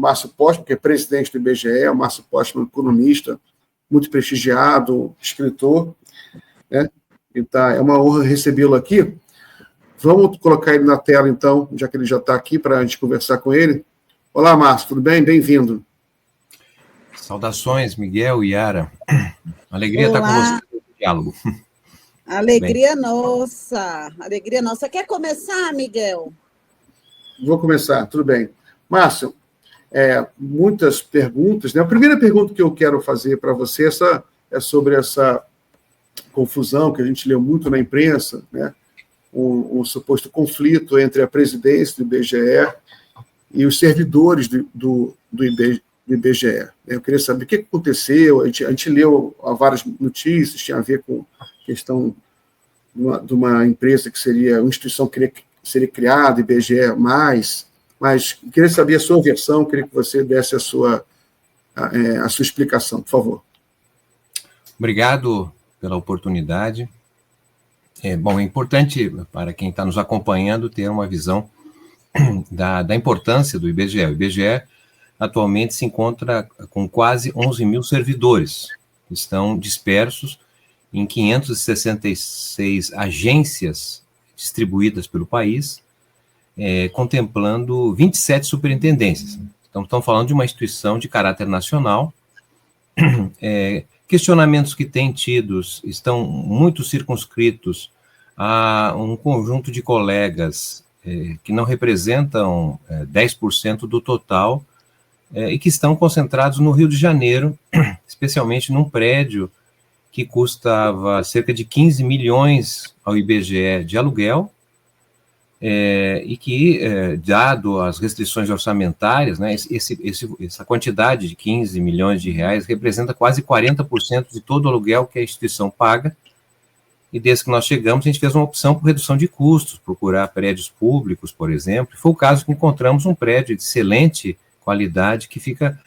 Márcio Postman, que é presidente do IBGE, o Márcio Postman, economista, muito prestigiado, escritor, né? Então, é uma honra recebê-lo aqui. Vamos colocar ele na tela, então, já que ele já está aqui, para a gente conversar com ele. Olá, Márcio, tudo bem? Bem-vindo. Saudações, Miguel e Yara. Alegria estar com você no diálogo. Alegria nossa, alegria nossa. Quer começar, Miguel? Vou começar, tudo bem. Márcio, muitas perguntas, né? A primeira pergunta que eu quero fazer para você é sobre essa confusão que a gente leu muito na imprensa, né? Um suposto conflito entre a presidência do IBGE e os servidores do IBGE. Eu queria saber o que aconteceu. A gente leu várias notícias, tinha a ver com a questão de uma empresa que seria, uma instituição que seria criada, IBGE+, mas queria saber a sua versão, queria que você desse a sua explicação, por favor. Obrigado pela oportunidade. Bom, é importante para quem está nos acompanhando ter uma visão da importância do IBGE. O IBGE atualmente se encontra com quase 11 mil servidores, que estão dispersos em 566 agências distribuídas pelo país, contemplando 27 superintendências. Então, estamos falando de uma instituição de caráter nacional. Questionamentos que têm tidos estão muito circunscritos a um conjunto de colegas que não representam 10% do total e que estão concentrados no Rio de Janeiro, especialmente num prédio que custava cerca de 15 milhões ao IBGE de aluguel e que, dado as restrições orçamentárias, né, essa quantidade de 15 milhões de reais representa quase 40% de todo o aluguel que a instituição paga. E desde que nós chegamos, a gente fez uma opção por redução de custos, procurar prédios públicos, por exemplo. Foi o caso que encontramos um prédio de excelente qualidade que fica,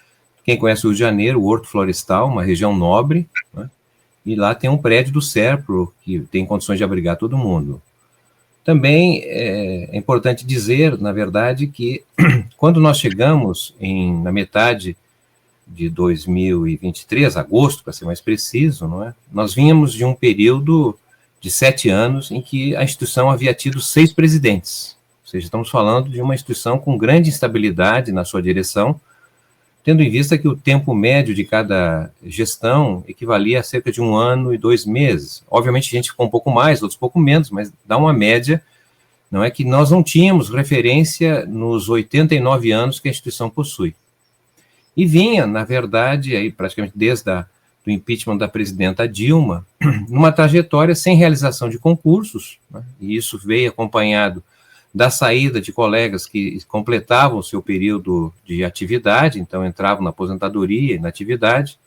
quem conhece o Rio de Janeiro, o Horto Florestal, uma região nobre, né? E lá tem um prédio do SERPRO, que tem condições de abrigar todo mundo. Também é importante dizer, na verdade, que quando nós chegamos na metade de 2023, agosto, para ser mais preciso, não é? Nós vínhamos de um período de 7 anos em que a instituição havia tido 6 presidentes. Ou seja, estamos falando de uma instituição com grande instabilidade na sua direção, tendo em vista que o tempo médio de cada gestão equivalia a cerca de 1 ano e 2 meses. Obviamente, a gente ficou um pouco mais, outros um pouco menos, mas dá uma média. Não é que nós não tínhamos referência nos 89 anos que a instituição possui. E vinha, na verdade, aí praticamente desde do impeachment da presidenta Dilma, numa trajetória sem realização de concursos, né? E isso veio acompanhado da saída de colegas que completavam o seu período de atividade, então entravam na aposentadoria e na atividade,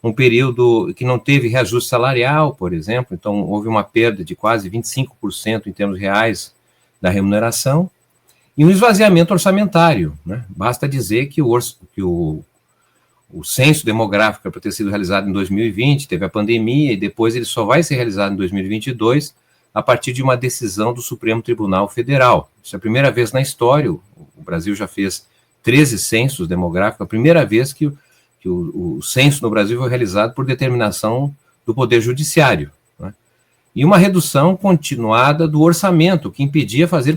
um período que não teve reajuste salarial, por exemplo, então houve uma perda de quase 25% em termos reais da remuneração, e um esvaziamento orçamentário, né? Basta dizer que o censo demográfico é para ter sido realizado em 2020, teve a pandemia, e depois ele só vai ser realizado em 2022, a partir de uma decisão do Supremo Tribunal Federal. Isso é a primeira vez na história, o Brasil já fez 13 censos demográficos, a primeira vez que o censo no Brasil foi realizado por determinação do Poder Judiciário, né? E uma redução continuada do orçamento, que impedia fazer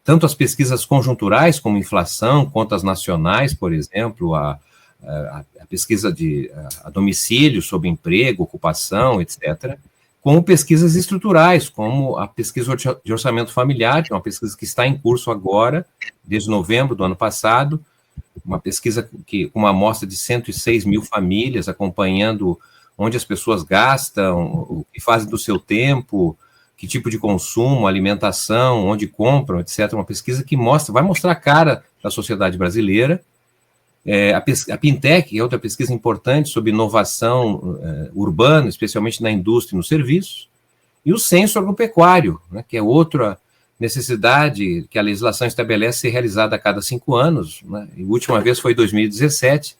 tanto as pesquisas conjunturais, como inflação, contas nacionais, por exemplo, a pesquisa a domicílio sobre emprego, ocupação, etc., como pesquisas estruturais, como a pesquisa de orçamento familiar, que é uma pesquisa que está em curso agora, desde novembro do ano passado, uma pesquisa com uma amostra de 106 mil famílias, acompanhando onde as pessoas gastam, o que fazem do seu tempo, que tipo de consumo, alimentação, onde compram, etc. Uma pesquisa que vai mostrar a cara da sociedade brasileira. A Pintec, que é outra pesquisa importante sobre inovação urbana, especialmente na indústria e nos serviços, e o censo agropecuário, né, que é outra necessidade que a legislação estabelece ser realizada a cada 5 anos, né, e a última vez foi em 2017,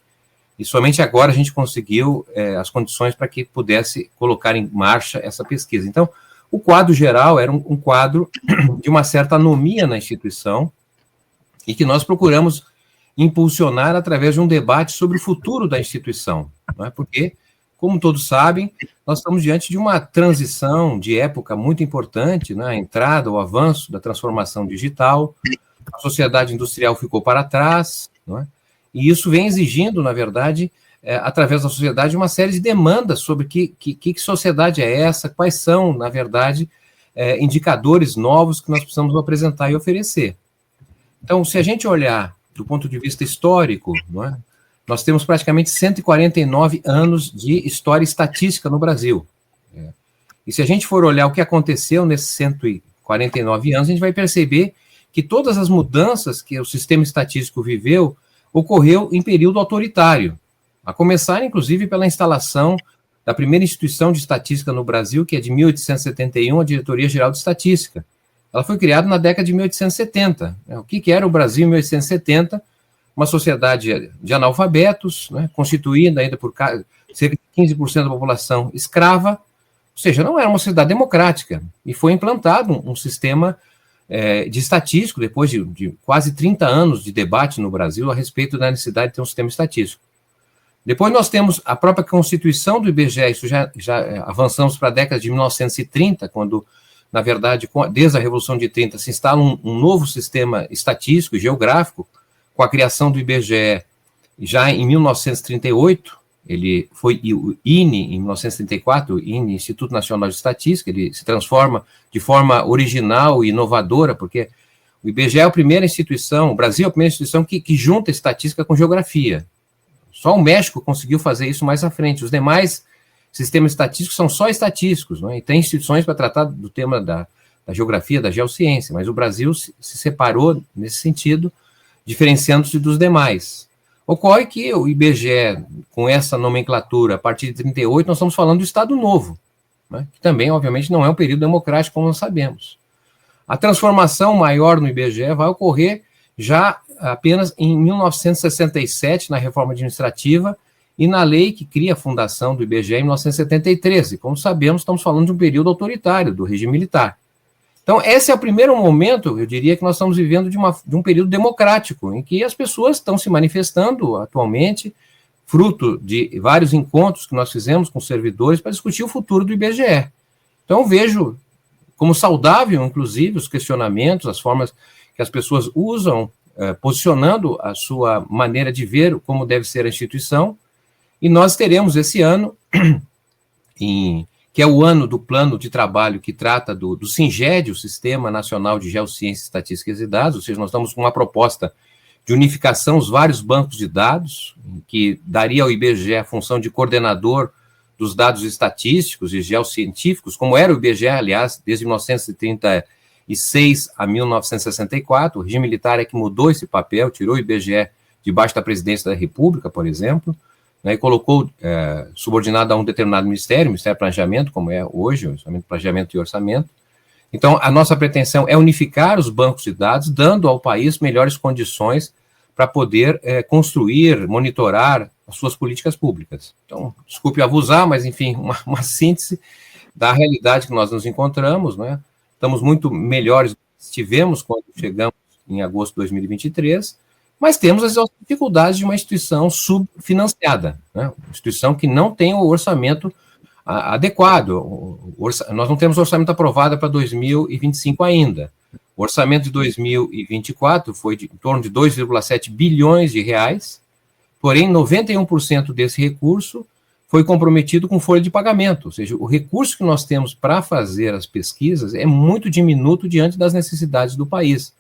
e somente agora a gente conseguiu as condições para que pudesse colocar em marcha essa pesquisa. Então, o quadro geral era um quadro de uma certa anomia na instituição, e que nós procuramos impulsionar através de um debate sobre o futuro da instituição, não é? Porque, como todos sabem, nós estamos diante de uma transição de época muito importante, né? A entrada, o avanço da transformação digital, a sociedade industrial ficou para trás, não é? E isso vem exigindo, na verdade, através da sociedade, uma série de demandas sobre que sociedade é essa, quais são, na verdade, indicadores novos que nós precisamos apresentar e oferecer. Então, se a gente olhar do ponto de vista histórico, não é? Nós temos praticamente 149 anos de história estatística no Brasil. E se a gente for olhar o que aconteceu nesses 149 anos, a gente vai perceber que todas as mudanças que o sistema estatístico viveu ocorreu em período autoritário, a começar, inclusive, pela instalação da primeira instituição de estatística no Brasil, que é de 1871, a Diretoria Geral de Estatística. Ela foi criada na década de 1870. O que era o Brasil em 1870? Uma sociedade de analfabetos, né, constituída ainda por cerca de 15% da população escrava, ou seja, não era uma sociedade democrática, e foi implantado um sistema de estatístico, depois de quase 30 anos de debate no Brasil a respeito da necessidade de ter um sistema estatístico. Depois nós temos a própria constituição do IBGE, isso já avançamos para a década de 1930, quando, na verdade, desde a Revolução de 30, se instala um novo sistema estatístico e geográfico, com a criação do IBGE já em 1938, ele foi o INE em 1934, o INE, Instituto Nacional de Estatística, ele se transforma de forma original e inovadora, porque o IBGE é a primeira instituição, o Brasil é a primeira instituição que junta estatística com geografia. Só o México conseguiu fazer isso mais à frente. Os demais sistemas estatísticos são só estatísticos, né? E tem instituições para tratar do tema da geografia, da geociência, mas o Brasil se separou nesse sentido, diferenciando-se dos demais. Ocorre que o IBGE, com essa nomenclatura, a partir de 38, nós estamos falando do Estado Novo, né? Que também, obviamente, não é um período democrático, como nós sabemos. A transformação maior no IBGE vai ocorrer já apenas em 1967, na reforma administrativa, e na lei que cria a fundação do IBGE em 1973. E, como sabemos, estamos falando de um período autoritário, do regime militar. Então, esse é o primeiro momento, eu diria, que nós estamos vivendo de um período democrático, em que as pessoas estão se manifestando atualmente, fruto de vários encontros que nós fizemos com servidores para discutir o futuro do IBGE. Então, eu vejo como saudável, inclusive, os questionamentos, as formas que as pessoas usam, posicionando a sua maneira de ver como deve ser a instituição, e nós teremos esse ano, que é o ano do plano de trabalho que trata do SINGED, o Sistema Nacional de Geociências, Estatísticas e Dados, ou seja, nós estamos com uma proposta de unificação dos vários bancos de dados, que daria ao IBGE a função de coordenador dos dados estatísticos e geocientíficos, como era o IBGE, aliás, desde 1936 a 1964, o regime militar é que mudou esse papel, tirou o IBGE debaixo da presidência da República, por exemplo, né, e colocou subordinado a um determinado ministério, o Ministério do Planejamento, como é hoje, o Planejamento e Orçamento. Então, a nossa pretensão é unificar os bancos de dados, dando ao país melhores condições para poder construir, monitorar as suas políticas públicas. Então, desculpe abusar, mas, enfim, uma síntese da realidade que nós nos encontramos, né? Estamos muito melhores do que estivemos quando chegamos em agosto de 2023, mas temos as dificuldades de uma instituição subfinanciada, né? Uma instituição que não tem o orçamento adequado. Nós não temos orçamento aprovado para 2025 ainda. O orçamento de 2024 foi em torno de 2,7 bilhões de reais, porém 91% desse recurso foi comprometido com folha de pagamento, ou seja, o recurso que nós temos para fazer as pesquisas é muito diminuto diante das necessidades do país.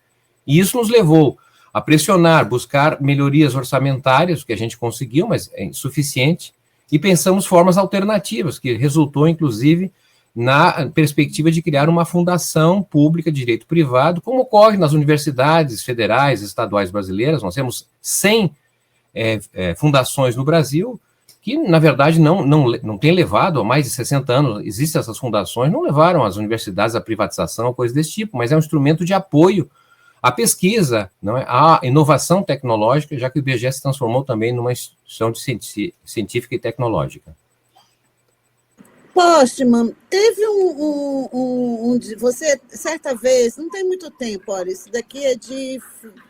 E isso nos levou a pressionar, buscar melhorias orçamentárias, que a gente conseguiu, mas é insuficiente, e pensamos formas alternativas, que resultou, inclusive, na perspectiva de criar uma fundação pública de direito privado, como ocorre nas universidades federais, estaduais brasileiras. Nós temos 100 fundações no Brasil, que, na verdade, não tem levado, há mais de 60 anos, existem essas fundações, não levaram as universidades à privatização ou coisa desse tipo, mas é um instrumento de apoio à pesquisa, não é? À inovação tecnológica, já que o IBGE se transformou também numa instituição científica e tecnológica. Postman, teve você, certa vez, não tem muito tempo, olha, isso daqui é de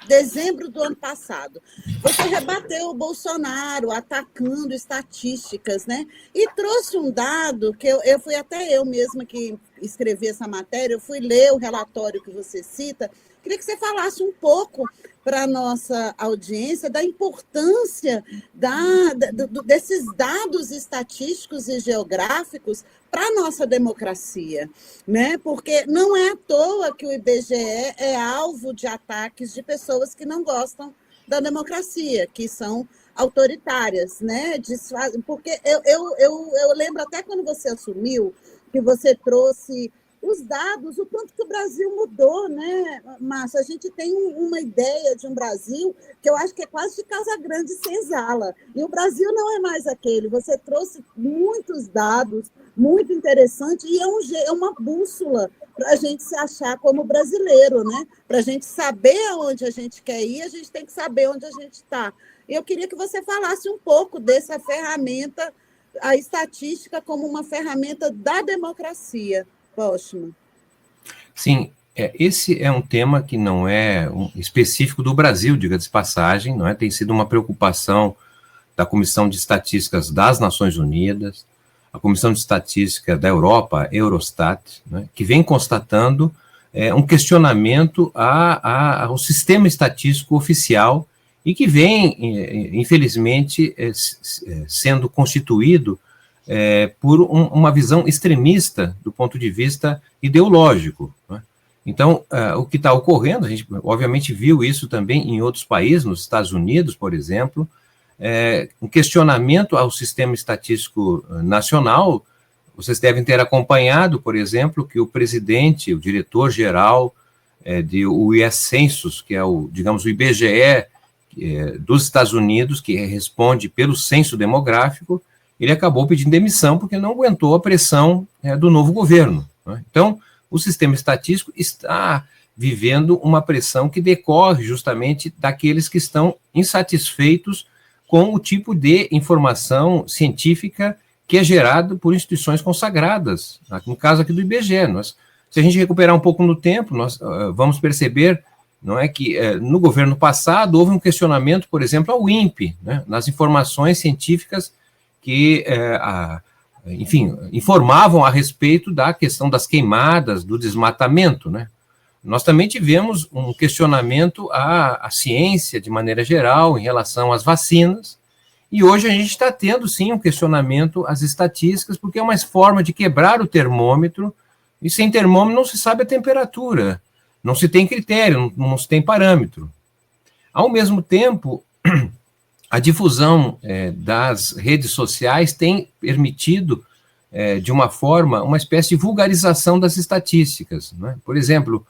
dezembro do ano passado, você rebateu o Bolsonaro atacando estatísticas, né? E trouxe um dado que eu fui até eu mesma que escrevi essa matéria, eu fui ler o relatório que você cita, queria que você falasse um pouco para a nossa audiência da importância desses dados estatísticos e geográficos para a nossa democracia, né? Porque não é à toa que o IBGE é alvo de ataques de pessoas que não gostam da democracia, que são autoritárias, né? Porque eu lembro até quando você assumiu, que você trouxe os dados, o quanto que o Brasil mudou, né, Márcio? A gente tem uma ideia de um Brasil que eu acho que é quase de Casa Grande sem Senzala. E o Brasil não é mais aquele. Você trouxe muitos dados, muito interessante, e é uma bússola para a gente se achar como brasileiro, né? Para a gente saber aonde a gente quer ir, a gente tem que saber onde a gente está. E eu queria que você falasse um pouco dessa ferramenta, a estatística como uma ferramenta da democracia. Postman. Sim, esse é um tema que não é específico do Brasil, diga-se de passagem, não é? Tem sido uma preocupação da Comissão de Estatísticas das Nações Unidas, a Comissão de Estatística da Europa, Eurostat, né, que vem constatando um questionamento ao sistema estatístico oficial e que vem, infelizmente, sendo constituído por uma visão extremista do ponto de vista ideológico, né? Então, o que está ocorrendo, a gente obviamente viu isso também em outros países, nos Estados Unidos, por exemplo, um questionamento ao sistema estatístico nacional. Vocês devem ter acompanhado, por exemplo, que o presidente, o diretor-geral do US Census, que é digamos, o IBGE dos Estados Unidos, que responde pelo censo demográfico, ele acabou pedindo demissão porque não aguentou a pressão do novo governo, né? Então, o sistema estatístico está vivendo uma pressão que decorre justamente daqueles que estão insatisfeitos com o tipo de informação científica que é gerado por instituições consagradas, no caso aqui do IBGE. Se a gente recuperar um pouco no tempo, nós vamos perceber, não é, que no governo passado houve um questionamento, por exemplo, ao INPE, né, nas informações científicas que, enfim, informavam a respeito da questão das queimadas, do desmatamento, né? Nós também tivemos um questionamento à ciência, de maneira geral, em relação às vacinas, e hoje a gente está tendo, sim, um questionamento às estatísticas, porque é uma forma de quebrar o termômetro, e sem termômetro não se sabe a temperatura, não se tem critério, não se tem parâmetro. Ao mesmo tempo, a difusão das redes sociais tem permitido, de uma forma, uma espécie de vulgarização das estatísticas, né? Por exemplo,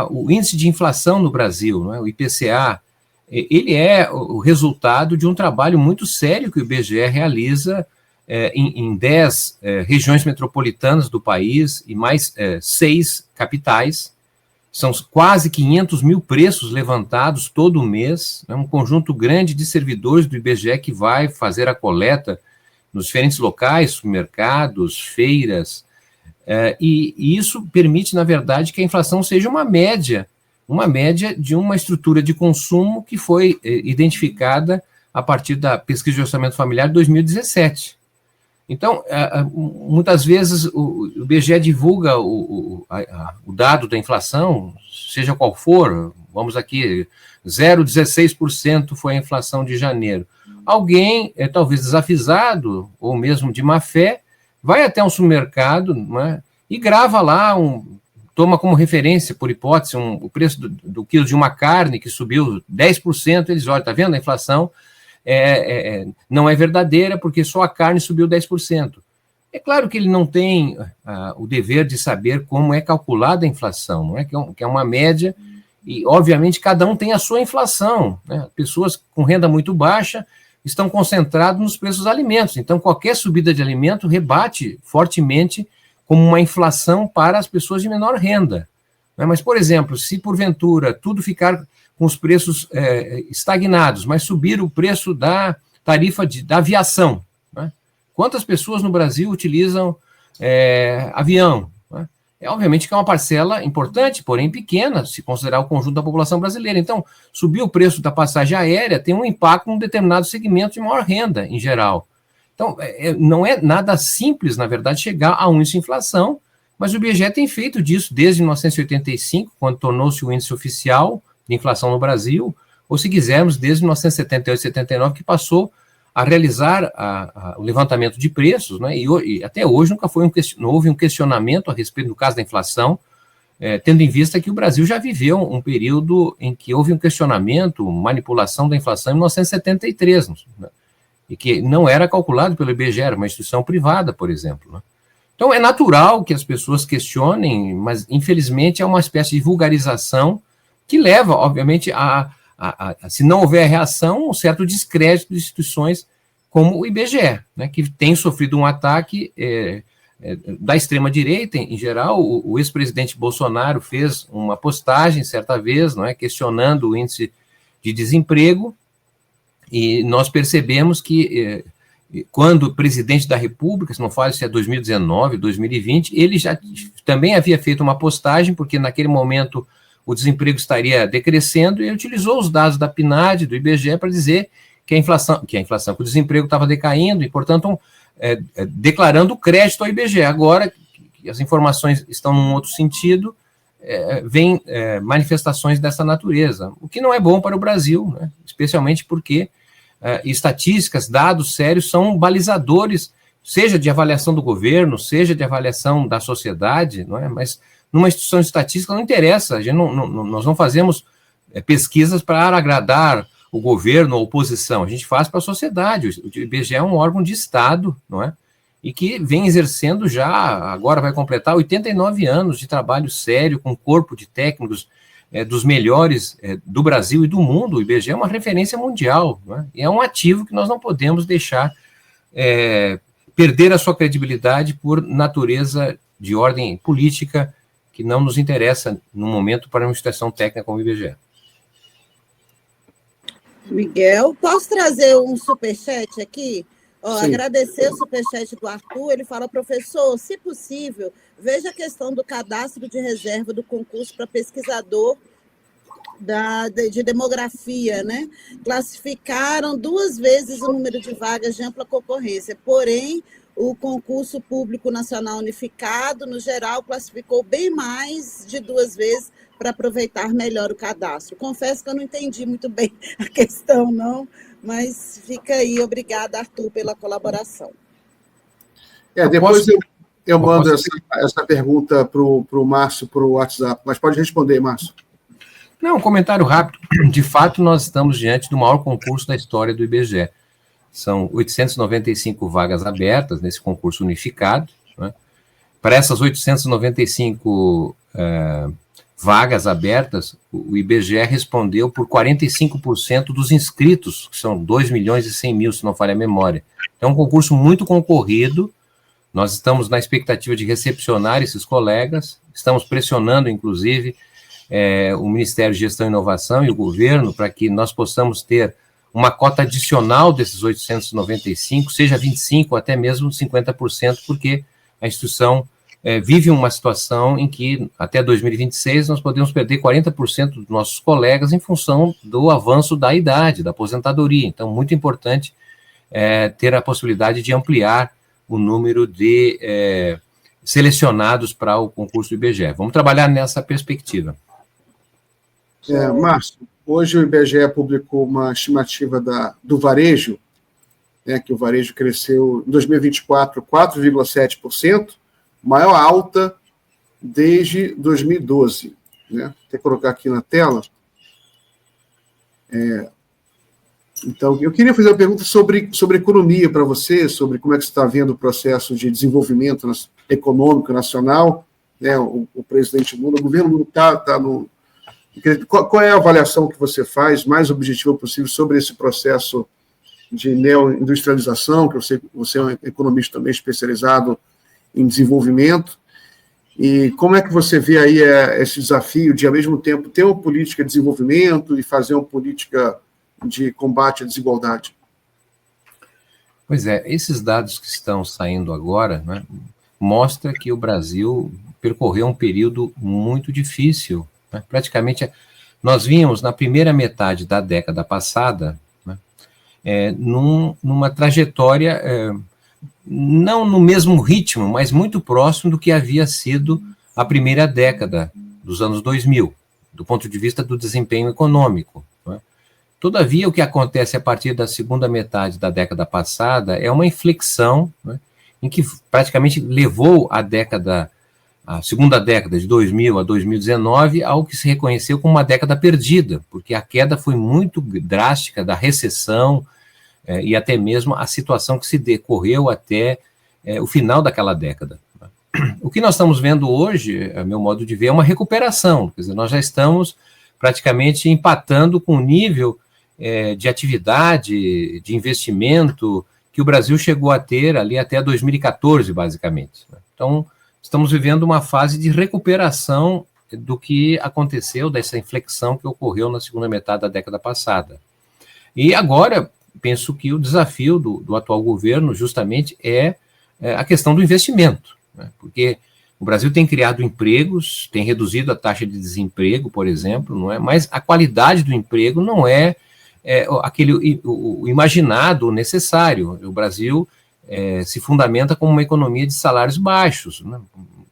o índice de inflação no Brasil, né, o IPCA, ele é o resultado de um trabalho muito sério que o IBGE realiza em 10 regiões metropolitanas do país e mais 6 capitais. São quase 500 mil preços levantados todo mês, né, um conjunto grande de servidores do IBGE que vai fazer a coleta nos diferentes locais, supermercados, feiras, e isso permite, na verdade, que a inflação seja uma média de uma estrutura de consumo que foi identificada a partir da pesquisa de orçamento familiar de 2017. Então, muitas vezes o IBGE divulga o dado da inflação, seja qual for, vamos aqui, 0,16% foi a inflação de janeiro. Alguém, talvez desavisado, ou mesmo de má fé, vai até um supermercado, né, e grava lá, toma como referência, por hipótese, o preço do quilo de uma carne que subiu 10%, eles olham, está vendo a inflação? Não é verdadeira, porque só a carne subiu 10%. É claro que ele não tem o dever de saber como é calculada a inflação, não é? Que é uma média, e obviamente cada um tem a sua inflação, né? Pessoas com renda muito baixa estão concentradas nos preços dos alimentos, então qualquer subida de alimento rebate fortemente como uma inflação para as pessoas de menor renda, né? Mas, por exemplo, se porventura tudo ficar com os preços estagnados, mas subir o preço da tarifa da aviação, né? Quantas pessoas no Brasil utilizam avião? Né? Obviamente que é uma parcela importante, porém pequena, se considerar o conjunto da população brasileira. Então, subir o preço da passagem aérea tem um impacto em um determinado segmento de maior renda, em geral. Então, não é nada simples, na verdade, chegar a um índice de inflação, mas o IBGE tem feito disso desde 1985, quando tornou-se o índice oficial de inflação no Brasil, ou se quisermos, desde 1978, 79, que passou a realizar o levantamento de preços, né? E até hoje não houve um questionamento a respeito do caso da inflação, tendo em vista que o Brasil já viveu um período em que houve um questionamento, manipulação da inflação em 1973, né? E que não era calculado pelo IBGE, era uma instituição privada, por exemplo, né? Então, é natural que as pessoas questionem, mas, infelizmente, é uma espécie de vulgarização que leva, obviamente, se não houver reação, um certo descrédito de instituições como o IBGE, né, que tem sofrido um ataque da extrema-direita, em geral. O ex-presidente Bolsonaro fez uma postagem, certa vez, não é, questionando o índice de desemprego, e nós percebemos que, quando o presidente da República, se não falo se é 2019, 2020, ele já também havia feito uma postagem, porque naquele momento o desemprego estaria decrescendo, e ele utilizou os dados da PNAD, do IBGE, para dizer que que o desemprego estava decaindo, e, portanto, declarando crédito ao IBGE. Agora que as informações estão num outro sentido, vem manifestações dessa natureza, o que não é bom para o Brasil, né? Especialmente porque estatísticas, dados sérios são balizadores, seja de avaliação do governo, seja de avaliação da sociedade, não é? Mas numa instituição de estatística não interessa, nós não fazemos pesquisas para agradar o governo ou a oposição, a gente faz para a sociedade. O IBGE é um órgão de Estado, não é? E que vem exercendo já, agora vai completar 89 anos de trabalho sério, com um corpo de técnicos dos melhores do Brasil e do mundo. O IBGE é uma referência mundial, não é? E é um ativo que nós não podemos deixar perder a sua credibilidade por natureza de ordem política, que não nos interessa no momento para uma instituição técnica como o IBGE. Miguel, posso trazer um superchat aqui? Agradecer o superchat do Arthur. Ele fala: professor, se possível, veja a questão do cadastro de reserva do concurso para pesquisador de demografia, né? Classificaram 2 vezes o número de vagas de ampla concorrência, porém, o concurso público nacional unificado, no geral, classificou bem mais de 2 vezes para aproveitar melhor o cadastro. Confesso que eu não entendi muito bem a questão, não, mas fica aí. Obrigada, Arthur, pela colaboração. Depois eu mando essa pergunta para o Márcio, para o WhatsApp, mas pode responder, Márcio. Não, um comentário rápido. De fato, nós estamos diante do maior concurso da história do IBGE. São 895 vagas abertas nesse concurso unificado, né? Para essas 895 vagas abertas, o IBGE respondeu por 45% dos inscritos, que são 2.100.000, se não falha a memória. É um concurso muito concorrido. Nós estamos na expectativa de recepcionar esses colegas, estamos pressionando, inclusive, o Ministério de Gestão e Inovação e o governo para que nós possamos ter uma cota adicional desses 895, seja 25% ou até mesmo 50%, porque a instituição vive uma situação em que, até 2026, nós podemos perder 40% dos nossos colegas em função do avanço da idade, da aposentadoria. Então, muito importante ter a possibilidade de ampliar o número de selecionados para o concurso do IBGE. Vamos trabalhar nessa perspectiva. Márcio, hoje o IBGE publicou uma estimativa do varejo, que o varejo cresceu em 2024 4,7%, maior alta desde 2012. Né? Vou colocar aqui na tela. Então, eu queria fazer uma pergunta sobre economia para você, sobre como é que você está vendo o processo de desenvolvimento econômico nacional. Né? O presidente Lula, o governo Lula está no... Qual é a avaliação que você faz, mais objetiva possível, sobre esse processo de neoindustrialização, que eu sei que você é um economista também especializado em desenvolvimento, e como é que você vê aí esse desafio de, ao mesmo tempo, ter uma política de desenvolvimento e fazer uma política de combate à desigualdade? Pois é, esses dados que estão saindo agora, né, mostra que o Brasil percorreu um período muito difícil, né? Praticamente, nós vínhamos na primeira metade da década passada, né, numa trajetória, não no mesmo ritmo, mas muito próximo do que havia sido a primeira década dos anos 2000, do ponto de vista do desempenho econômico, né? Todavia, o que acontece a partir da segunda metade da década passada é uma inflexão, né, em que praticamente levou a segunda década de 2000 a 2019 ao que se reconheceu como uma década perdida, porque a queda foi muito drástica da recessão e até mesmo a situação que se decorreu até o final daquela década. O que nós estamos vendo hoje, a meu modo de ver, é uma recuperação, quer dizer, nós já estamos praticamente empatando com o nível de atividade, de investimento que o Brasil chegou a ter ali até 2014, basicamente. Então, estamos vivendo uma fase de recuperação do que aconteceu, dessa inflexão que ocorreu na segunda metade da década passada. E agora, penso que o desafio do atual governo justamente é a questão do investimento, né? Porque o Brasil tem criado empregos, tem reduzido a taxa de desemprego, por exemplo, não é? Mas a qualidade do emprego não é o imaginado, o necessário. O Brasil se fundamenta como uma economia de salários baixos, né?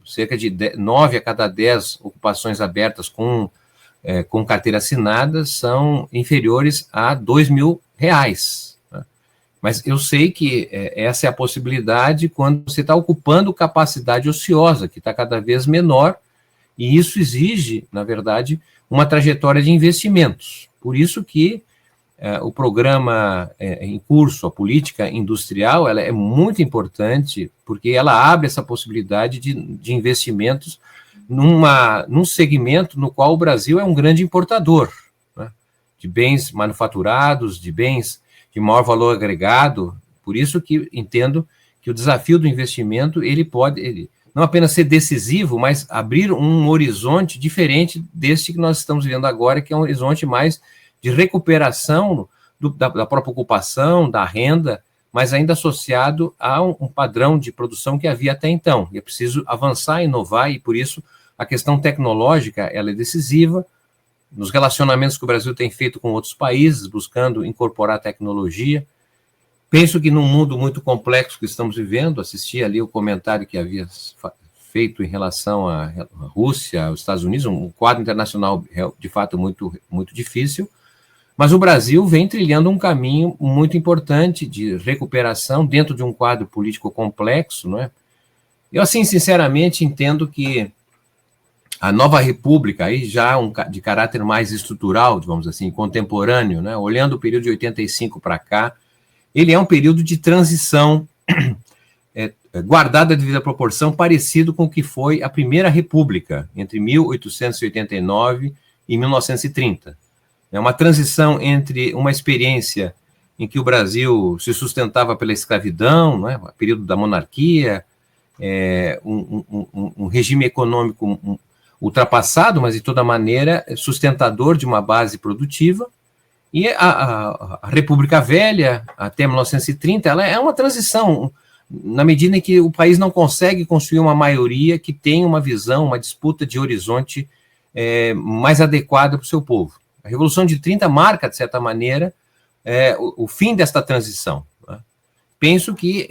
Cerca de 9 a cada 10 ocupações abertas com carteira assinada são inferiores a R$2.000, né? Mas eu sei que essa é a possibilidade quando você está ocupando capacidade ociosa, que está cada vez menor, e isso exige, na verdade, uma trajetória de investimentos. Por isso que o programa em curso, a política industrial, ela é muito importante, porque ela abre essa possibilidade de investimentos num segmento no qual o Brasil é um grande importador, né, de bens manufaturados, de bens de maior valor agregado. Por isso que entendo que o desafio do investimento, ele pode não apenas ser decisivo, mas abrir um horizonte diferente deste que nós estamos vivendo agora, que é um horizonte mais de recuperação da própria ocupação, da renda, mas ainda associado a um padrão de produção que havia até então. E é preciso avançar, inovar, e por isso a questão tecnológica ela é decisiva. Nos relacionamentos que o Brasil tem feito com outros países, buscando incorporar tecnologia. Penso que num mundo muito complexo que estamos vivendo, assisti ali o comentário que havia feito em relação à Rússia, aos Estados Unidos, um quadro internacional de fato muito, muito difícil, mas o Brasil vem trilhando um caminho muito importante de recuperação dentro de um quadro político complexo, não é? Eu, assim, sinceramente, entendo que a nova república, aí já de caráter mais estrutural, vamos assim, contemporâneo, né? Olhando o período de 85 para cá, ele é um período de transição guardada a devida proporção, parecido com o que foi a Primeira República, entre 1889 e 1930. É uma transição entre uma experiência em que o Brasil se sustentava pela escravidão, né, o período da monarquia, um regime econômico ultrapassado, mas de toda maneira sustentador de uma base produtiva, e a República Velha, até 1930, ela é uma transição, na medida em que o país não consegue construir uma maioria que tenha uma visão, uma disputa de horizonte mais adequada para o seu povo. A Revolução de 30 marca, de certa maneira, o fim desta transição, né? Penso que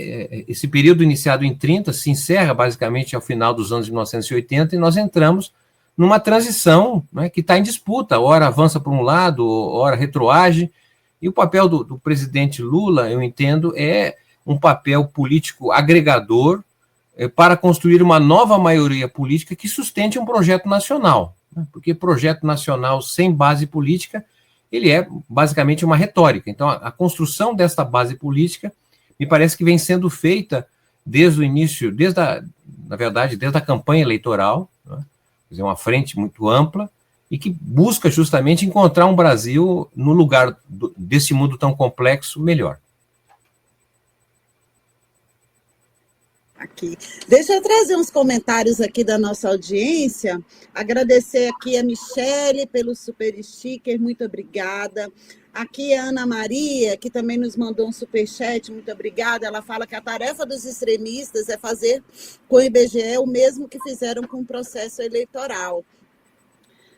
esse período iniciado em 30 se encerra basicamente ao final dos anos de 1980 e nós entramos numa transição, né, que está em disputa, ora avança para um lado, ora retroage, e o papel do presidente Lula, eu entendo, é um papel político agregador para construir uma nova maioria política que sustente um projeto nacional, né, porque projeto nacional sem base política, ele é basicamente uma retórica. Então, a construção desta base política me parece que vem sendo feita desde o início, na verdade, desde a campanha eleitoral, né? Quer dizer, uma frente muito ampla e que busca justamente encontrar um Brasil no lugar desse mundo tão complexo melhor. Aqui. Deixa eu trazer uns comentários aqui da nossa audiência. Agradecer aqui a Michele pelo super sticker, muito obrigada. Aqui a Ana Maria, que também nos mandou um superchat, muito obrigada. Ela fala que a tarefa dos extremistas é fazer com o IBGE o mesmo que fizeram com o processo eleitoral.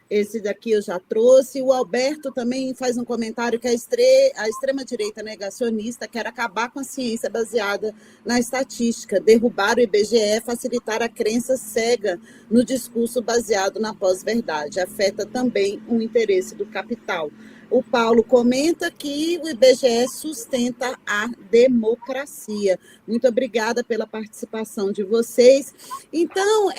Esse daqui eu já trouxe. O Alberto também faz um comentário que a extrema-direita negacionista quer acabar com a ciência baseada na estatística, derrubar o IBGE, facilitar a crença cega no discurso baseado na pós-verdade. Afeta também o interesse do capital. O Paulo comenta que o IBGE sustenta a democracia. Muito obrigada pela participação de vocês. Então,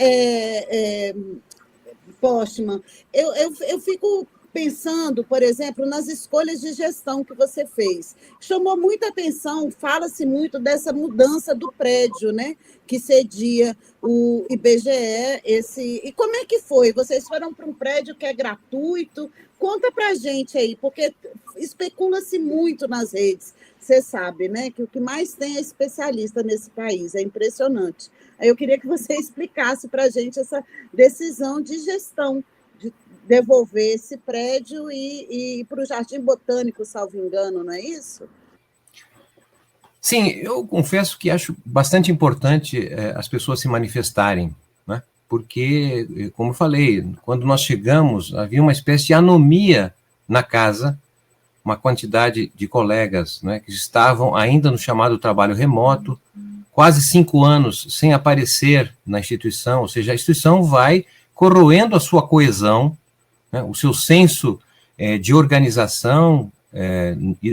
Postman, eu fico pensando, por exemplo, nas escolhas de gestão que você fez. Chamou muita atenção, fala-se muito dessa mudança do prédio, né, que cedia o IBGE. E como é que foi? Vocês foram para um prédio que é gratuito? Conta para a gente aí, porque especula-se muito nas redes. Você sabe, né, que o que mais tem é especialista nesse país, é impressionante. Aí eu queria que você explicasse para a gente essa decisão de gestão, de devolver esse prédio e ir para o Jardim Botânico, salvo engano, não é isso? Sim, eu confesso que acho bastante importante as pessoas se manifestarem, né? Porque, como eu falei, quando nós chegamos, havia uma espécie de anomia na casa, uma quantidade de colegas, né, que estavam ainda no chamado trabalho remoto, quase 5 anos sem aparecer na instituição, ou seja, a instituição vai corroendo a sua coesão, né, o seu senso de organização,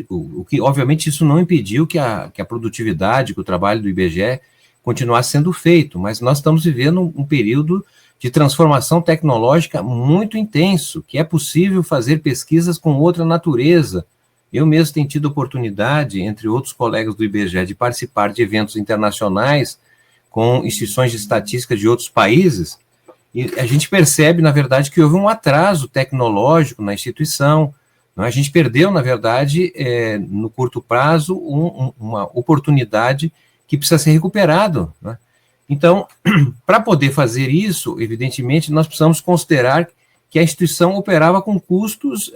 o que, obviamente, isso não impediu que a produtividade, que o trabalho do IBGE continuasse sendo feito, mas nós estamos vivendo um período de transformação tecnológica muito intenso, que é possível fazer pesquisas com outra natureza. Eu mesmo tenho tido oportunidade, entre outros colegas do IBGE, de participar de eventos internacionais com instituições de estatística de outros países, e a gente percebe, na verdade, que houve um atraso tecnológico na instituição. Não é? A gente perdeu, na verdade, no curto prazo, uma oportunidade que precisa ser recuperado, né? Então, para poder fazer isso, evidentemente, nós precisamos considerar que a instituição operava com custos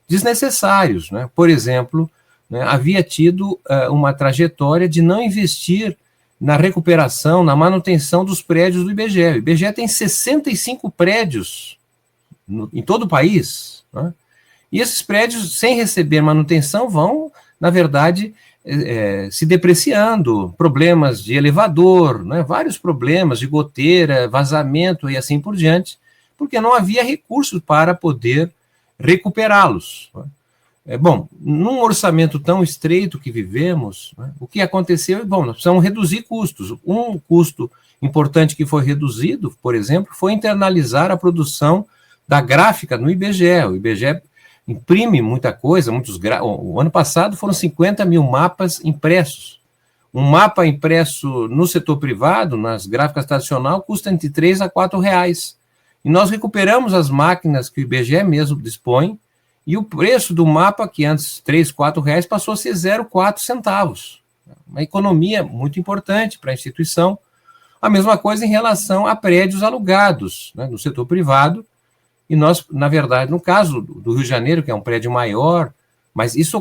desnecessários, né? Por exemplo, né, havia tido uma trajetória de não investir na recuperação, na manutenção dos prédios do IBGE. O IBGE tem 65 prédios em todo o país, né? E esses prédios, sem receber manutenção, vão, na verdade, se depreciando, problemas de elevador, né, vários problemas de goteira, vazamento e assim por diante, porque não havia recursos para poder recuperá-los. Bom, num orçamento tão estreito que vivemos, né, o que aconteceu? Bom, nós precisamos reduzir custos. Um custo importante que foi reduzido, por exemplo, foi internalizar a produção da gráfica no IBGE. O IBGE imprime muita coisa, o ano passado foram 50 mil mapas impressos. Um mapa impresso no setor privado, nas gráficas tradicionais, custa entre R$3 a R$4. E nós recuperamos as máquinas que o IBGE mesmo dispõe, e o preço do mapa, que antes R$3, R$4, passou a ser 0,4 centavos. Uma economia muito importante para a instituição. A mesma coisa em relação a prédios alugados, né, no setor privado. E nós, na verdade, no caso do Rio de Janeiro, que é um prédio maior, mas isso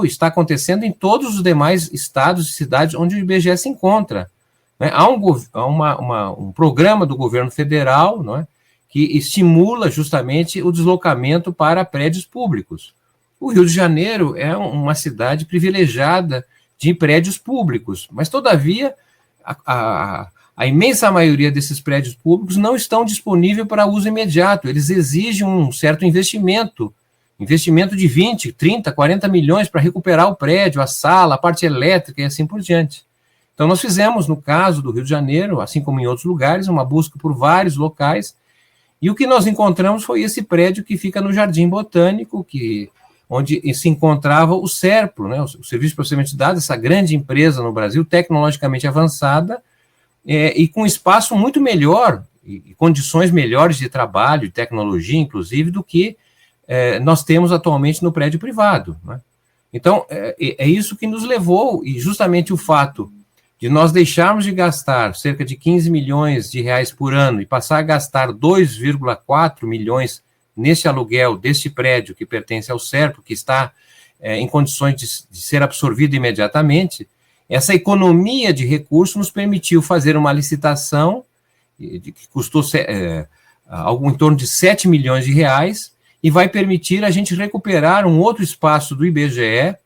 está acontecendo em todos os demais estados e cidades onde o IBGE se encontra, né? Há um programa do governo federal, não é, que estimula justamente o deslocamento para prédios públicos. O Rio de Janeiro é uma cidade privilegiada de prédios públicos, mas, todavia, a imensa maioria desses prédios públicos não estão disponíveis para uso imediato. Eles exigem um certo investimento de 20, 30, 40 milhões para recuperar o prédio, a sala, a parte elétrica e assim por diante. Então, nós fizemos, no caso do Rio de Janeiro, assim como em outros lugares, uma busca por vários locais, e o que nós encontramos foi esse prédio que fica no Jardim Botânico, onde se encontrava o SERPRO, né, o Serviço de Processamento de Dados, essa grande empresa no Brasil, tecnologicamente avançada, e com espaço muito melhor, e condições melhores de trabalho, de tecnologia, inclusive, do que nós temos atualmente no prédio privado, né? Então, é isso que nos levou, e justamente o fato de nós deixarmos de gastar cerca de 15 milhões de reais por ano e passar a gastar 2,4 milhões nesse aluguel deste prédio que pertence ao SERPRO, que está em condições de ser absorvido imediatamente, essa economia de recursos nos permitiu fazer uma licitação que custou algo em torno de 7 milhões de reais e vai permitir a gente recuperar um outro espaço do IBGE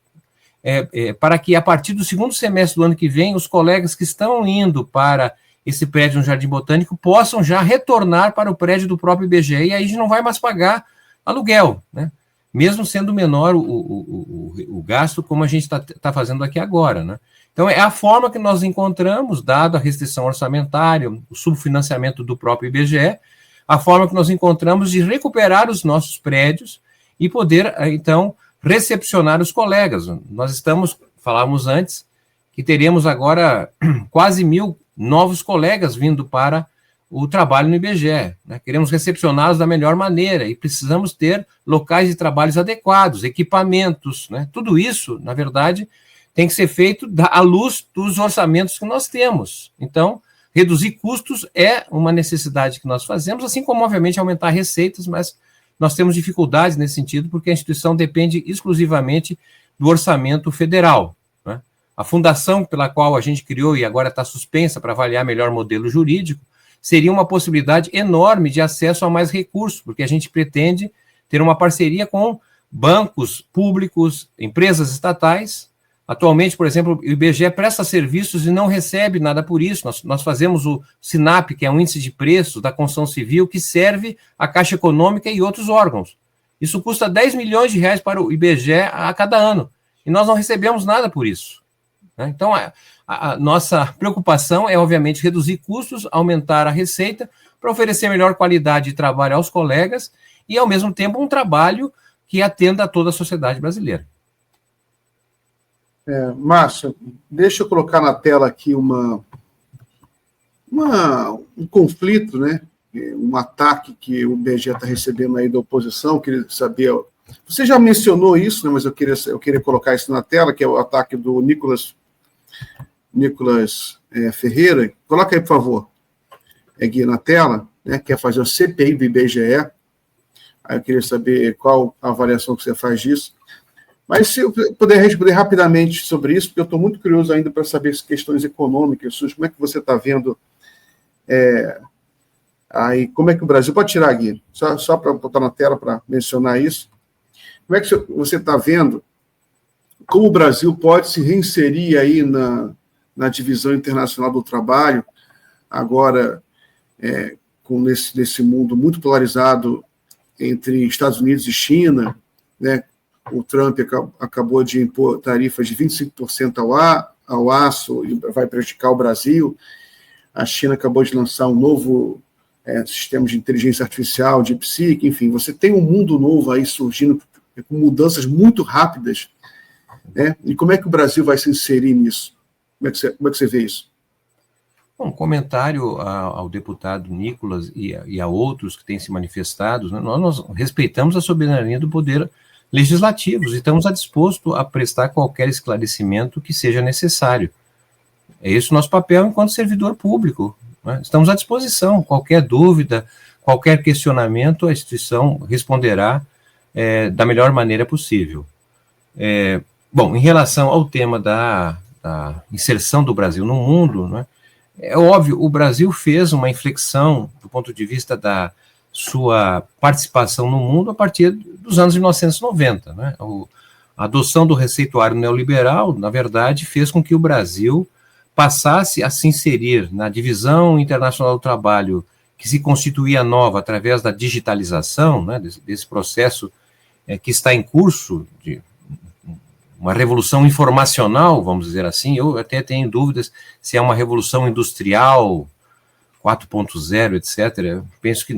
para que, a partir do segundo semestre do ano que vem, os colegas que estão indo para esse prédio no Jardim Botânico possam já retornar para o prédio do próprio IBGE, e aí a gente não vai mais pagar aluguel, né? Mesmo sendo menor o gasto, como a gente está fazendo aqui agora, né? Então, é a forma que nós encontramos, dado a restrição orçamentária, o subfinanciamento do próprio IBGE, a forma que nós encontramos de recuperar os nossos prédios e poder, então, recepcionar os colegas. Nós falávamos antes, que teremos agora quase 1.000 novos colegas vindo para o trabalho no IBGE, né? Queremos recepcioná-los da melhor maneira e precisamos ter locais de trabalhos adequados, equipamentos, né? Tudo isso, na verdade, tem que ser feito à luz dos orçamentos que nós temos. Então, reduzir custos é uma necessidade que nós fazemos, assim como, obviamente, aumentar receitas, mas nós temos dificuldades nesse sentido, porque a instituição depende exclusivamente do orçamento federal, né? A fundação pela qual a gente criou e agora está suspensa para avaliar melhor modelo jurídico, seria uma possibilidade enorme de acesso a mais recursos, porque a gente pretende ter uma parceria com bancos públicos, empresas estatais. Atualmente, por exemplo, o IBGE presta serviços e não recebe nada por isso. Nós fazemos o SINAP, que é um índice de preço da construção civil, que serve à Caixa Econômica e outros órgãos. Isso custa 10 milhões de reais para o IBGE a cada ano, e nós não recebemos nada por isso, né? Então, a nossa preocupação é, obviamente, reduzir custos, aumentar a receita, para oferecer melhor qualidade de trabalho aos colegas e, ao mesmo tempo, um trabalho que atenda a toda a sociedade brasileira. Márcio, deixa eu colocar na tela aqui um conflito, né? Um ataque que o IBGE está recebendo aí da oposição. Queria saber, você já mencionou isso, né? Mas eu queria colocar isso na tela, que é o ataque do Nicolas Ferreira. Coloca aí, por favor, Gui, na tela, né? Quer fazer a CPI do IBGE. Aí eu queria saber qual a avaliação que você faz disso. Mas se eu puder responder rapidamente sobre isso, porque eu estou muito curioso ainda para saber as questões econômicas, como é que você está vendo aí, como é que o Brasil... Pode tirar, Gui, só para botar na tela para mencionar isso. Como é que você está vendo como o Brasil pode se reinserir aí na divisão internacional do trabalho, agora com nesse mundo muito polarizado entre Estados Unidos e China, né? O Trump acabou de impor tarifas de 25% ao aço e vai prejudicar o Brasil. A China acabou de lançar um novo sistema de inteligência artificial, de DeepSeek, enfim, você tem um mundo novo aí surgindo com mudanças muito rápidas, né? E como é que o Brasil vai se inserir nisso? Como é que você vê isso? Um comentário ao deputado Nicolas e a outros que têm se manifestado, né? Nós respeitamos a soberania do poder legislativos e estamos dispostos a prestar qualquer esclarecimento que seja necessário. É esse o nosso papel enquanto servidor público, né? Estamos à disposição. Qualquer dúvida, qualquer questionamento, a instituição responderá da melhor maneira possível. Bom, em relação ao tema da inserção do Brasil no mundo, né, é óbvio, o Brasil fez uma inflexão do ponto de vista da sua participação no mundo a partir dos anos 1990. Né? A adoção do receituário neoliberal, na verdade, fez com que o Brasil passasse a se inserir na divisão internacional do trabalho que se constituía nova através da digitalização, né, desse processo que está em curso de uma revolução informacional, vamos dizer assim. Eu até tenho dúvidas se é uma revolução industrial 4.0, etc. Eu penso que,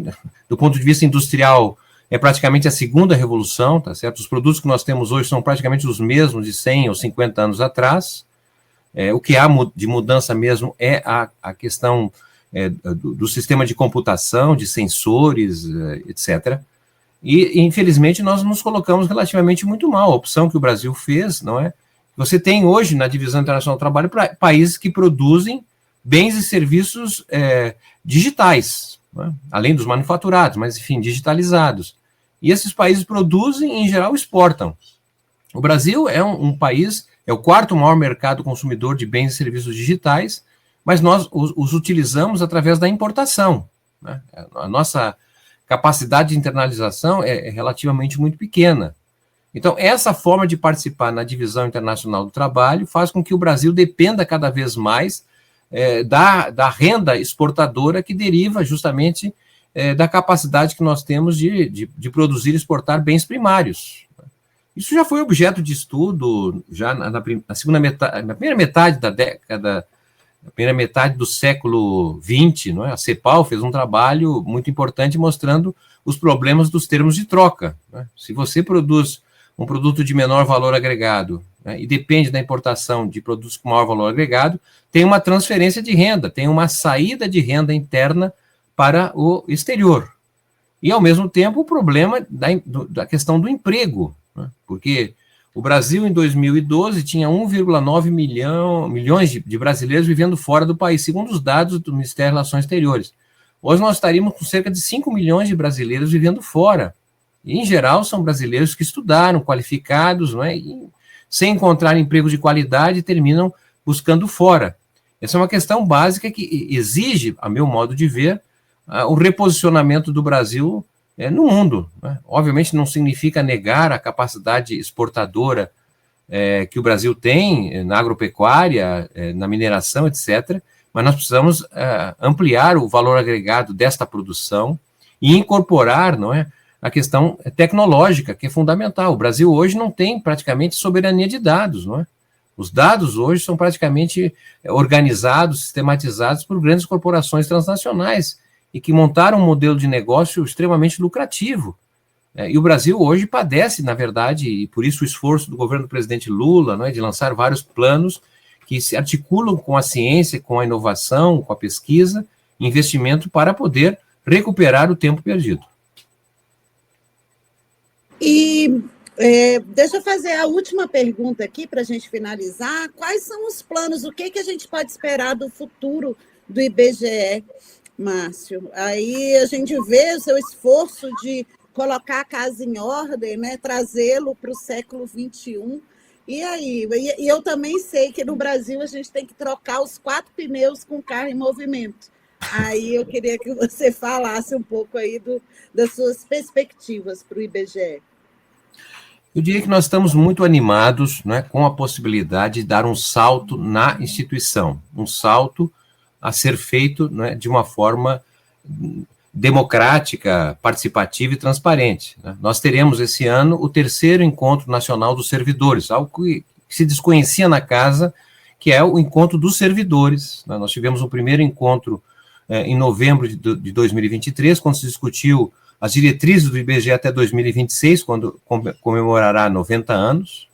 do ponto de vista industrial, é praticamente a segunda revolução, tá certo? Os produtos que nós temos hoje são praticamente os mesmos de 100 ou 50 anos atrás. O que há de mudança mesmo é a questão do sistema de computação, de sensores, etc. E, infelizmente, nós nos colocamos relativamente muito mal. A opção que o Brasil fez, não é? Você tem hoje, na Divisão Internacional do Trabalho, países que produzem bens e serviços digitais, né? Além dos manufaturados, mas, enfim, digitalizados. E esses países produzem e, em geral, exportam. O Brasil é um país, é o quarto maior mercado consumidor de bens e serviços digitais, mas nós os utilizamos através da importação, né? A nossa capacidade de internalização é relativamente muito pequena. Então, essa forma de participar na divisão internacional do trabalho faz com que o Brasil dependa cada vez mais da renda exportadora que deriva justamente da capacidade que nós temos de produzir e exportar bens primários. Isso já foi objeto de estudo já na primeira metade da década, na primeira metade do século XX, não é? A CEPAL fez um trabalho muito importante mostrando os problemas dos termos de troca, né? Se você produz um produto de menor valor agregado, né, e depende da importação de produtos com maior valor agregado, tem uma transferência de renda, tem uma saída de renda interna para o exterior. E, ao mesmo tempo, o problema da questão do emprego, né, porque o Brasil, em 2012, tinha 1,9 milhões de brasileiros vivendo fora do país, segundo os dados do Ministério das Relações Exteriores. Hoje nós estaríamos com cerca de 5 milhões de brasileiros vivendo fora. E, em geral, são brasileiros que estudaram, qualificados, não é? E, sem encontrar emprego de qualidade, terminam buscando fora. Essa é uma questão básica que exige, a meu modo de ver, o reposicionamento do Brasil no mundo, né? Obviamente não significa negar a capacidade exportadora que o Brasil tem na agropecuária, na mineração, etc., mas nós precisamos ampliar o valor agregado desta produção e incorporar, não é, a questão tecnológica, que é fundamental. O Brasil hoje não tem praticamente soberania de dados, não é? Os dados hoje são praticamente organizados, sistematizados por grandes corporações transnacionais e que montaram um modelo de negócio extremamente lucrativo. E o Brasil hoje padece, na verdade, e por isso o esforço do governo do presidente Lula, não é, de lançar vários planos que se articulam com a ciência, com a inovação, com a pesquisa, investimento para poder recuperar o tempo perdido. E deixa eu fazer a última pergunta aqui para a gente finalizar. Quais são os planos, o que a gente pode esperar do futuro do IBGE, Márcio? Aí a gente vê o seu esforço de colocar a casa em ordem, né, trazê-lo para o século XXI. E aí? E eu também sei que no Brasil a gente tem que trocar os 4 pneus com o carro em movimento. Aí eu queria que você falasse um pouco aí das suas perspectivas para o IBGE. Eu diria que nós estamos muito animados, né, com a possibilidade de dar um salto na instituição, um salto a ser feito, né, de uma forma democrática, participativa e transparente, né? Nós teremos esse ano o 3º Encontro Nacional dos Servidores, algo que se desconhecia na casa, que é o Encontro dos Servidores, né? Nós tivemos um primeiro encontro em novembro de 2023, quando se discutiu as diretrizes do IBGE até 2026, quando comemorará 90 anos.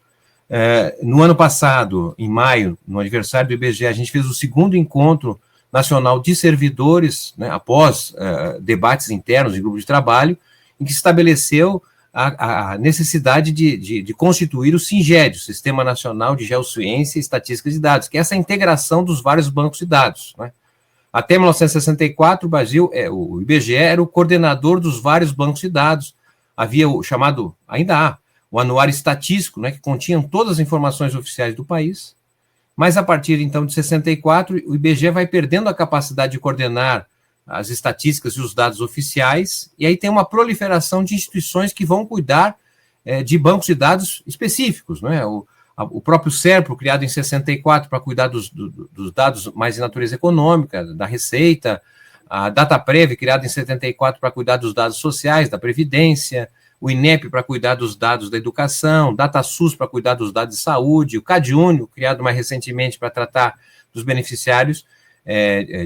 No ano passado, em maio, no aniversário do IBGE, a gente fez o 2º Encontro Nacional de Servidores, né, após debates internos de grupo de trabalho, em que se estabeleceu a necessidade de constituir o SINGED, o Sistema Nacional de Geociência e Estatística de Dados, que é essa integração dos vários bancos de dados, né? Até 1964, o IBGE era o coordenador dos vários bancos de dados. Havia o chamado, ainda há, o Anuário Estatístico, né, que continha todas as informações oficiais do país. Mas, a partir, então, de 64, o IBGE vai perdendo a capacidade de coordenar as estatísticas e os dados oficiais, e aí tem uma proliferação de instituições que vão cuidar de bancos de dados específicos, não é? O próprio SERPRO, criado em 64 para cuidar dos dados mais de natureza econômica, da Receita, a DataPrev, criado em 74 para cuidar dos dados sociais, da Previdência, o INEP para cuidar dos dados da educação, DataSUS para cuidar dos dados de saúde, o CadÚnico, criado mais recentemente para tratar dos beneficiários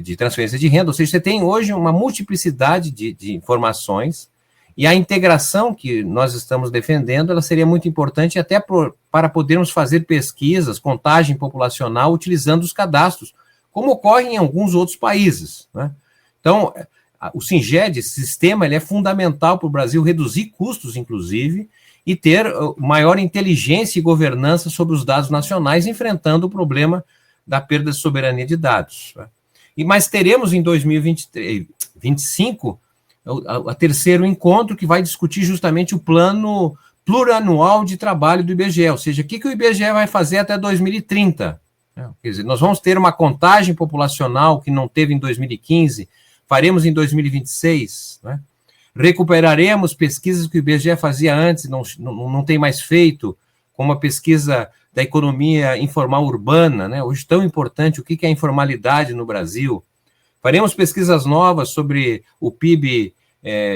de transferência de renda. Ou seja, você tem hoje uma multiplicidade de informações, e a integração que nós estamos defendendo, ela seria muito importante até para podermos fazer pesquisas, contagem populacional, utilizando os cadastros, como ocorre em alguns outros países, né? Então, o SINGED, esse sistema, ele é fundamental para o Brasil reduzir custos, inclusive, e ter maior inteligência e governança sobre os dados nacionais, enfrentando o problema da perda de soberania de dados, né? Mas teremos em 2025 o 3º encontro, que vai discutir justamente o plano plurianual de trabalho do IBGE, ou seja, o que o IBGE vai fazer até 2030. Quer dizer, nós vamos ter uma contagem populacional que não teve em 2015, faremos em 2026, né? Recuperaremos pesquisas que o IBGE fazia antes, não tem mais feito, como a pesquisa da economia informal urbana, né? Hoje tão importante, o que é a informalidade no Brasil. Faremos pesquisas novas sobre o PIB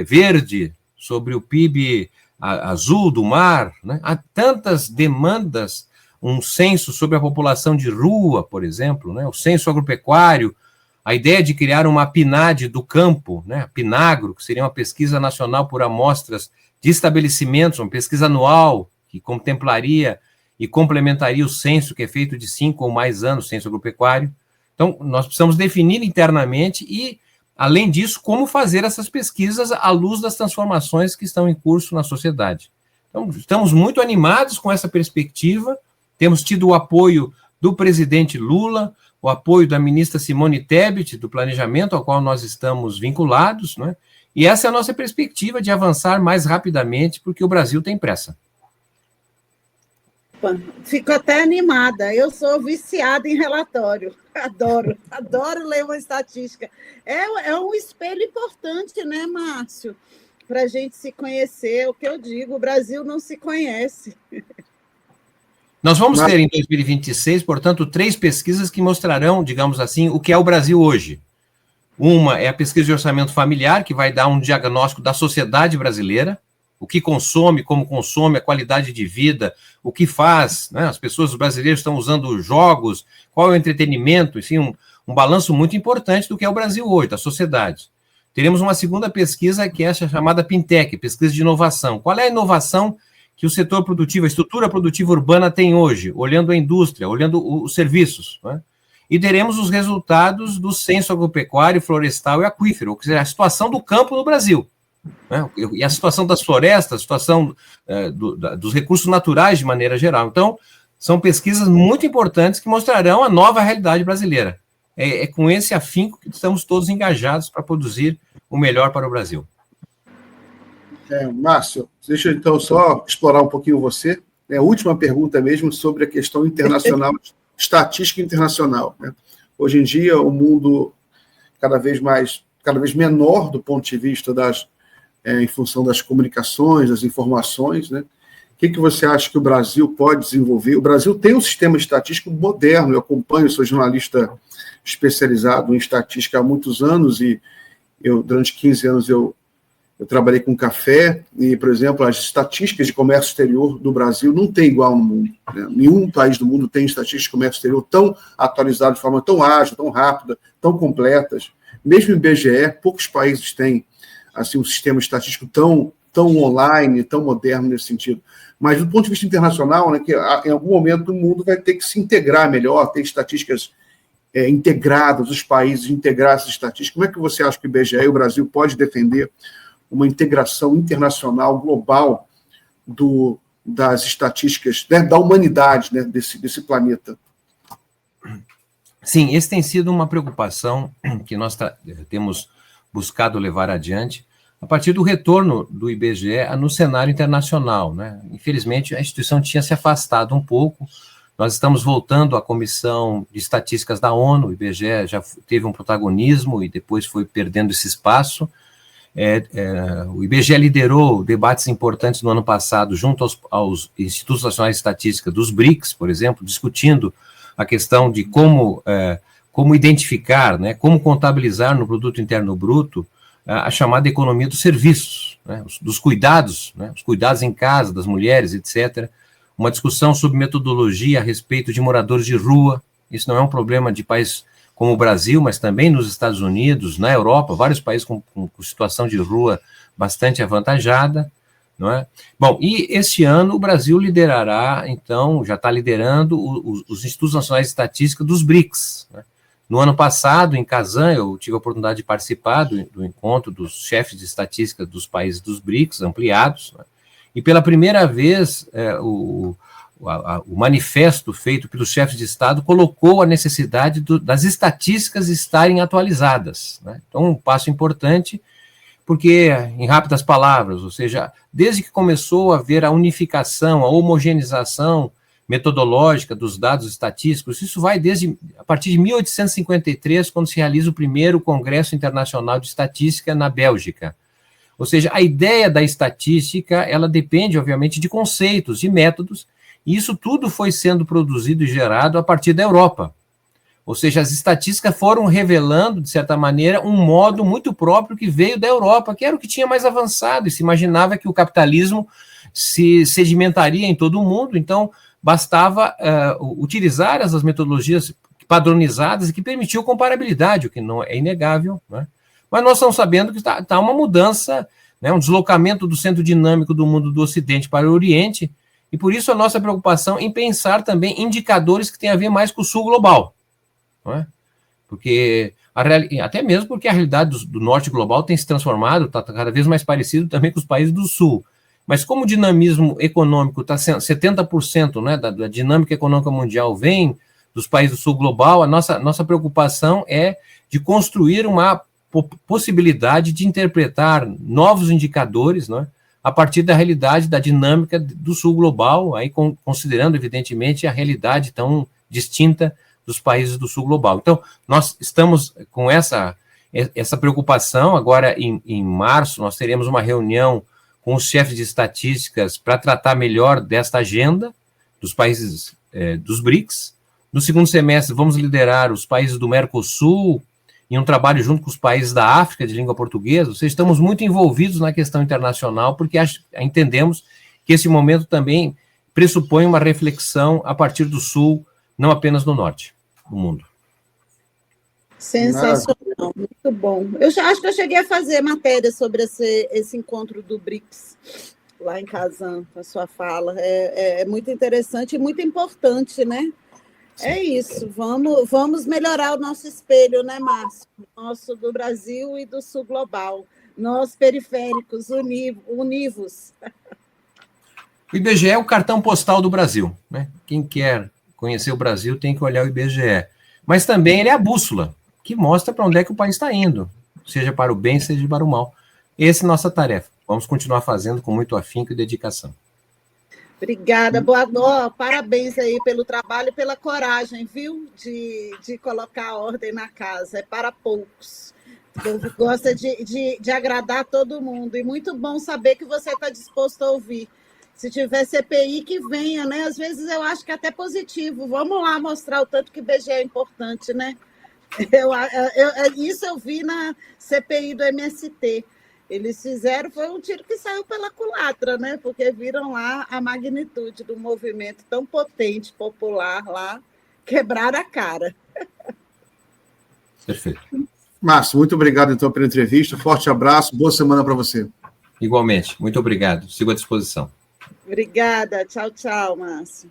verde, sobre o PIB azul do mar, né? Há tantas demandas, um censo sobre a população de rua, por exemplo, né? O censo agropecuário, a ideia de criar uma PNAD do campo, né? Pinagro, que seria uma pesquisa nacional por amostras de estabelecimentos, uma pesquisa anual que contemplaria e complementaria o censo que é feito de 5 ou mais anos, censo agropecuário. Então, nós precisamos definir internamente e, além disso, como fazer essas pesquisas à luz das transformações que estão em curso na sociedade. Então, estamos muito animados com essa perspectiva, temos tido o apoio do presidente Lula, o apoio da ministra Simone Tebet, do Planejamento, ao qual nós estamos vinculados, né? E essa é a nossa perspectiva de avançar mais rapidamente, porque o Brasil tem pressa. Fico até animada. Eu sou viciada em relatório. Adoro ler uma estatística. É um espelho importante, né, Márcio? Para a gente se conhecer. O que eu digo, o Brasil não se conhece. Nós vamos ter em 2026, portanto, 3 pesquisas que mostrarão, digamos assim, o que é o Brasil hoje. Uma é a pesquisa de orçamento familiar, que vai dar um diagnóstico da sociedade brasileira, o que consome, como consome, a qualidade de vida, o que faz, né? As pessoas, os brasileiros estão usando jogos, qual é o entretenimento, enfim, um balanço muito importante do que é o Brasil hoje, da sociedade. Teremos uma segunda pesquisa, que é essa chamada Pintec, pesquisa de inovação. Qual é a inovação que o setor produtivo, a estrutura produtiva urbana tem hoje, olhando a indústria, olhando os serviços, né? E teremos os resultados do censo agropecuário, florestal e aquífero, ou seja, a situação do campo no Brasil, né? E a situação das florestas, a situação dos recursos naturais de maneira geral. Então, são pesquisas muito importantes que mostrarão a nova realidade brasileira. É com esse afinco que estamos todos engajados para produzir o melhor para o Brasil. Márcio, deixa eu então só explorar um pouquinho você. A última pergunta mesmo sobre a questão internacional, estatística internacional, né? Hoje em dia, o mundo cada vez menor do ponto de vista em função das comunicações, das informações, né? O que você acha que o Brasil pode desenvolver? O Brasil tem um sistema estatístico moderno, eu acompanho, sou jornalista especializado em estatística há muitos anos e durante 15 anos eu trabalhei com café e, por exemplo, as estatísticas de comércio exterior do Brasil não tem igual no mundo, né? Nenhum país do mundo tem estatísticas de comércio exterior tão atualizadas, de forma tão ágil, tão rápida, tão completas. Mesmo em IBGE, poucos países têm assim, um sistema estatístico tão online, tão moderno nesse sentido. Mas, do ponto de vista internacional, né, que em algum momento o mundo vai ter que se integrar melhor, ter estatísticas integradas, os países integrar essas estatísticas. Como é que você acha que o IBGE e o Brasil pode defender uma integração internacional, global, das estatísticas, né, da humanidade, né, desse planeta? Sim, esse tem sido uma preocupação que nós temos buscado levar adiante a partir do retorno do IBGE no cenário internacional, né? Infelizmente, a instituição tinha se afastado um pouco. Nós estamos voltando à Comissão de Estatísticas da ONU, o IBGE já teve um protagonismo e depois foi perdendo esse espaço. O IBGE liderou debates importantes no ano passado junto aos Institutos Nacionais de Estatística dos BRICS, por exemplo, discutindo a questão de como identificar, né, como contabilizar no Produto Interno Bruto a chamada economia dos serviços, né, dos cuidados, né, os cuidados em casa das mulheres, etc. Uma discussão sobre metodologia a respeito de moradores de rua. Isso não é um problema de país como o Brasil, mas também nos Estados Unidos, na Europa, vários países com situação de rua bastante avantajada, não é? Bom, e este ano o Brasil liderará, então, já está liderando os Institutos Nacionais de Estatística dos BRICS, né? No ano passado, em Kazan, eu tive a oportunidade de participar do encontro dos chefes de estatística dos países dos BRICS, ampliados, né? E pela primeira vez, o manifesto feito pelos chefes de Estado colocou a necessidade das estatísticas estarem atualizadas, né? Então, um passo importante, porque, em rápidas palavras, ou seja, desde que começou a haver a unificação, a homogeneização metodológica dos dados estatísticos, isso vai a partir de 1853, quando se realiza o primeiro Congresso Internacional de Estatística na Bélgica. Ou seja, a ideia da estatística, ela depende, obviamente, de conceitos, de métodos, e isso tudo foi sendo produzido e gerado a partir da Europa. Ou seja, as estatísticas foram revelando, de certa maneira, um modo muito próprio que veio da Europa, que era o que tinha mais avançado, e se imaginava que o capitalismo se sedimentaria em todo o mundo, então bastava utilizar essas metodologias padronizadas e que permitiam comparabilidade, o que não é inegável, né? Mas nós estamos sabendo que está uma mudança, né, um deslocamento do centro dinâmico do mundo do Ocidente para o Oriente, e por isso a nossa preocupação em pensar também indicadores que têm a ver mais com o Sul global, não é? Porque até mesmo porque a realidade do Norte global tem se transformado, está cada vez mais parecido também com os países do Sul. Mas como o dinamismo econômico está 70%, né, da dinâmica econômica mundial vem dos países do Sul global, a nossa preocupação é de construir uma possibilidade de interpretar novos indicadores, né, a partir da realidade da dinâmica do Sul global, aí considerando, evidentemente, a realidade tão distinta dos países do Sul global. Então, nós estamos com essa preocupação. Agora, em março, nós teremos uma reunião com os chefes de estatísticas para tratar melhor desta agenda dos países dos BRICS. No segundo semestre, vamos liderar os países do Mercosul em um trabalho junto com os países da África de língua portuguesa. Ou seja, estamos muito envolvidos na questão internacional, porque entendemos que esse momento também pressupõe uma reflexão a partir do Sul, não apenas do Norte do mundo. Sensacional, muito bom. Eu acho que eu cheguei a fazer matéria sobre esse encontro do BRICS, lá em Kazan, com a sua fala. É muito interessante e muito importante, né? É isso, vamos melhorar o nosso espelho, né, Márcio? Nosso do Brasil e do Sul global. Nós, periféricos, univos. O IBGE é o cartão postal do Brasil, né? Quem quer conhecer o Brasil tem que olhar o IBGE. Mas também ele é a bússola, que mostra para onde é que o país está indo, seja para o bem, seja para o mal. Essa é a nossa tarefa. Vamos continuar fazendo com muito afinco e dedicação. Obrigada, parabéns aí pelo trabalho e pela coragem, viu, de colocar a ordem na casa. É para poucos. Gosta de agradar todo mundo. E muito bom saber que você está disposto a ouvir. Se tiver CPI, que venha, né? Às vezes eu acho que é até positivo. Vamos lá mostrar o tanto que o IBGE é importante, né? Isso eu vi na CPI do MST. Eles fizeram, foi um tiro que saiu pela culatra, né? Porque viram lá a magnitude do movimento tão potente, popular lá, quebrar a cara. Perfeito. Márcio, muito obrigado, então, pela entrevista. Forte abraço, boa semana para você. Igualmente, muito obrigado. Sigo à disposição. Obrigada. Tchau, tchau, Márcio.